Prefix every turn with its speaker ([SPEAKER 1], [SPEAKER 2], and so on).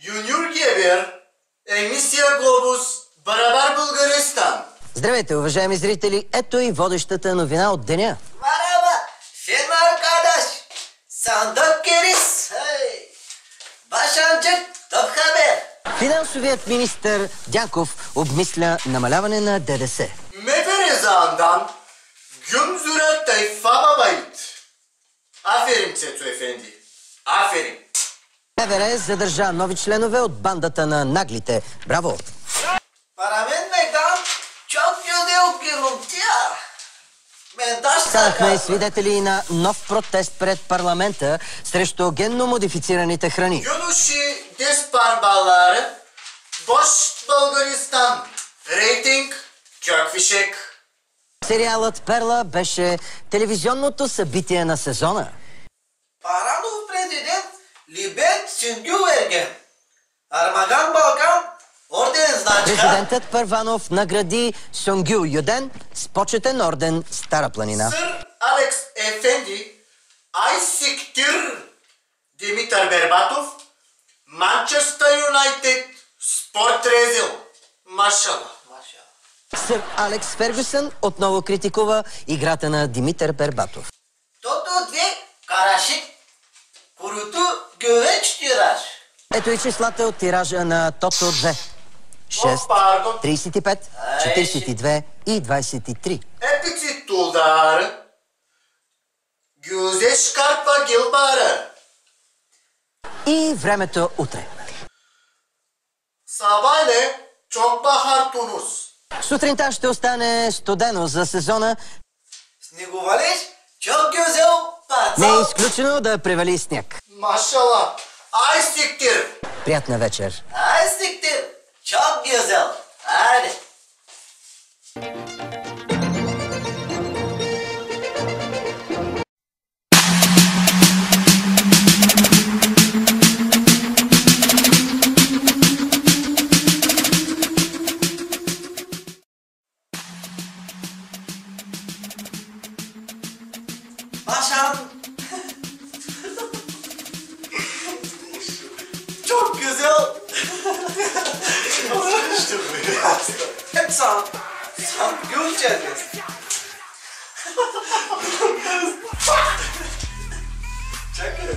[SPEAKER 1] Юниор Гебер, емисия Глобус, Барабар, Българистан.
[SPEAKER 2] Здравейте, уважаеми зрители! Ето и водещата новина от деня.
[SPEAKER 3] Merhaba, Şen arkadaş. Sandık geriz. Hey. Başancık, top haber.
[SPEAKER 2] Финансовият министър Дянков обмисля намаляване на ДДС.
[SPEAKER 1] Meferezan'dan Gümzüre Tayfa Bayit. Aferin Çeto Efendi. Aferin.
[SPEAKER 2] МВР задържа нови членове от бандата на наглите. Браво!
[SPEAKER 3] Paramen çok güzel görüntüya.
[SPEAKER 2] Станахме свидетели на нов протест пред парламента срещу генно модифицираните храни.
[SPEAKER 1] Юноши Деспарбалары, Бош Българистан. Рейтинг Кьоквишек.
[SPEAKER 2] Сериалът Перла беше телевизионното събитие на сезона.
[SPEAKER 3] Paranov президент Libet Süngüvergen. Armagan Balkan орден значка.
[SPEAKER 2] Президентът Първанов награди Сонгю Юден с почетен орден Стара планина.
[SPEAKER 1] Сыр Алекс Ефенди, Айсиктир Димитър Бербатов, Манчестър Юнайтед, Спорт Резил. Машала.
[SPEAKER 2] Сър Алекс Фергюсън отново критикува играта на Димитър Бербатов.
[SPEAKER 3] Тото две карашик, курото гъвеч тираж.
[SPEAKER 2] Ето и числата от тиража на Тото 2. 6, 35, 42 и 23.
[SPEAKER 1] Епици Тулдар, Гюзеш Карпа Гилбара.
[SPEAKER 2] И времето утре.
[SPEAKER 1] Сабайле Чокбахар Тунус.
[SPEAKER 2] Сутринта ще остане студено за сезона.
[SPEAKER 3] Снеговалеж, çok güzel parça.
[SPEAKER 2] Не е изключено да превали сняг.
[SPEAKER 1] Машала. Айсиктир.
[SPEAKER 2] Приятна вечер.
[SPEAKER 3] Ay siktir, çok güzel. Hadi. Başan. Çok güzel. Hep sen göreceğiz. Çakır.